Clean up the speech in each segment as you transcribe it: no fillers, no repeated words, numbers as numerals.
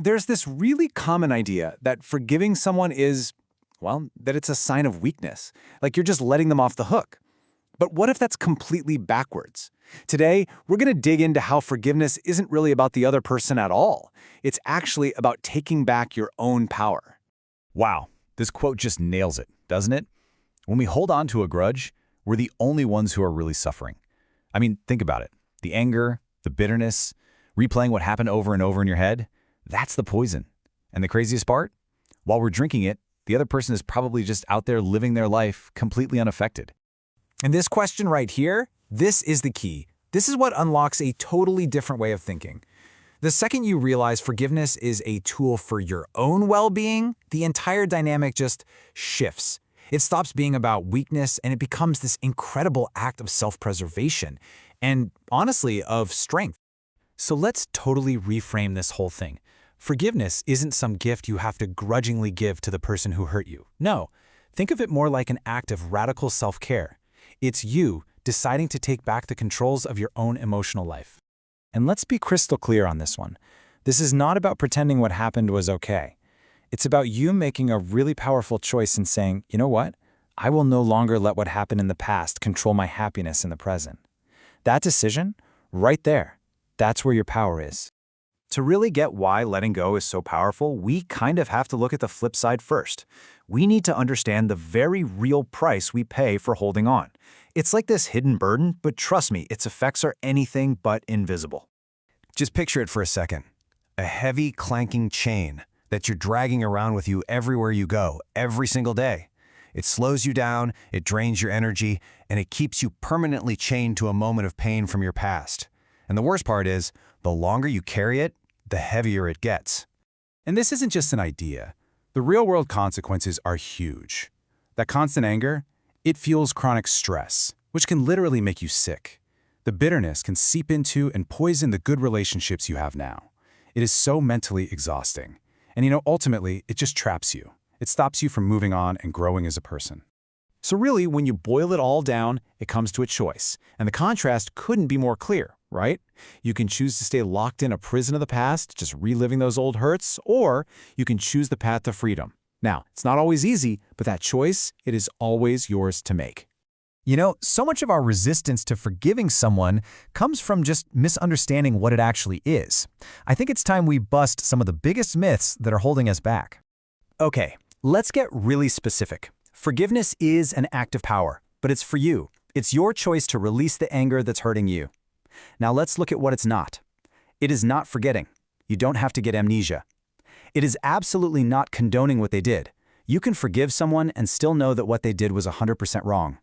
There's this really common idea that forgiving someone is, well, that it's a sign of weakness, like you're just letting them off the hook. But what if that's completely backwards? Today, we're going to dig into how forgiveness isn't really about the other person at all. It's actually about taking back your own power. Wow, this quote just nails it, doesn't it? When we hold on to a grudge, we're the only ones who are really suffering. I mean, think about it. The anger, the bitterness, replaying what happened over and over in your head, that's the poison. And the craziest part? While we're drinking it, the other person is probably just out there living their life completely unaffected. And this question right here, this is the key. This is what unlocks a totally different way of thinking. The second you realize forgiveness is a tool for your own well-being, the entire dynamic just shifts. It stops being about weakness and it becomes this incredible act of self-preservation and, honestly, of strength. So let's totally reframe this whole thing. Forgiveness isn't some gift you have to grudgingly give to the person who hurt you. No, think of it more like an act of radical self-care. It's you deciding to take back the controls of your own emotional life. And let's be crystal clear on this one. This is not about pretending what happened was okay. It's about you making a really powerful choice and saying, you know what? I will no longer let what happened in the past control my happiness in the present. That decision, right there, that's where your power is. To really get why letting go is so powerful, we kind of have to look at the flip side first. We need to understand the very real price we pay for holding on. It's like this hidden burden, but trust me, its effects are anything but invisible. Just picture it for a second. A heavy, clanking chain that you're dragging around with you everywhere you go, every single day. It slows you down, it drains your energy, and it keeps you permanently chained to a moment of pain from your past. And the worst part is, the longer you carry it, the heavier it gets. And this isn't just an idea. The real-world consequences are huge. That constant anger, it fuels chronic stress, which can literally make you sick. The bitterness can seep into and poison the good relationships you have now. It is so mentally exhausting. And ultimately, it just traps you. It stops you from moving on and growing as a person. So really, when you boil it all down, it comes to a choice. And the contrast couldn't be more clear, right? You can choose to stay locked in a prison of the past, just reliving those old hurts, or you can choose the path to freedom. Now, it's not always easy, but that choice, it is always yours to make. So much of our resistance to forgiving someone comes from just misunderstanding what it actually is. I think it's time we bust some of the biggest myths that are holding us back. Okay, let's get really specific. Forgiveness is an act of power, but it's for you. It's your choice to release the anger that's hurting you. Now let's look at what it's not. It is not forgetting. You don't have to get amnesia. It is absolutely not condoning what they did. You can forgive someone and still know that what they did was 100% wrong.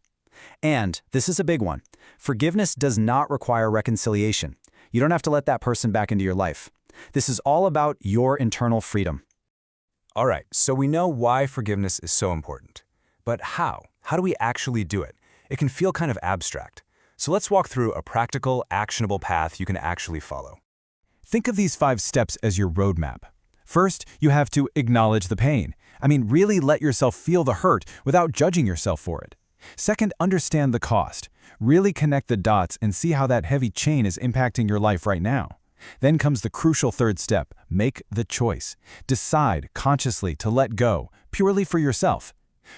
And, this is a big one, forgiveness does not require reconciliation. You don't have to let that person back into your life. This is all about your internal freedom. All right, so we know why forgiveness is so important. But how? How do we actually do it? It can feel kind of abstract. So let's walk through a practical, actionable path you can actually follow. Think of these 5 steps as your roadmap. First, you have to acknowledge the pain. Really let yourself feel the hurt without judging yourself for it. Second, understand the cost. Really connect the dots and see how that heavy chain is impacting your life right now. Then comes the crucial third step, make the choice. Decide consciously to let go, purely for yourself.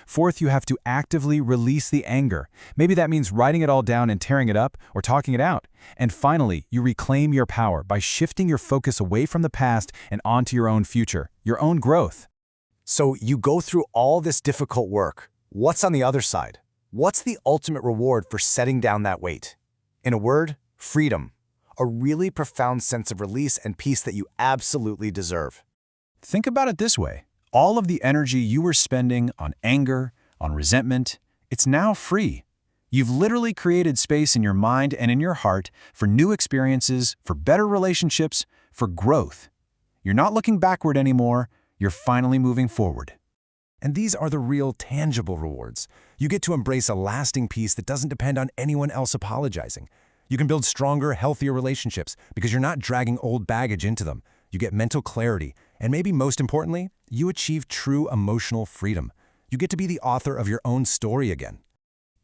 Fourth, you have to actively release the anger. Maybe that means writing it all down and tearing it up or talking it out. And finally, you reclaim your power by shifting your focus away from the past and onto your own future, your own growth. So you go through all this difficult work. What's on the other side? What's the ultimate reward for setting down that weight? In a word, freedom. A really profound sense of release and peace that you absolutely deserve. Think about it this way. All of the energy you were spending on anger, on resentment, it's now free. You've literally created space in your mind and in your heart for new experiences, for better relationships, for growth. You're not looking backward anymore, you're finally moving forward. And these are the real, tangible rewards. You get to embrace a lasting peace that doesn't depend on anyone else apologizing. You can build stronger, healthier relationships because you're not dragging old baggage into them. You get mental clarity, and maybe most importantly, you achieve true emotional freedom. You get to be the author of your own story again.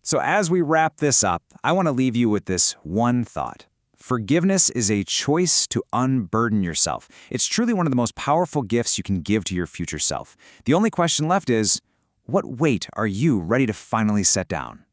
So as we wrap this up, I want to leave you with this one thought. Forgiveness is a choice to unburden yourself. It's truly one of the most powerful gifts you can give to your future self. The only question left is, what weight are you ready to finally set down?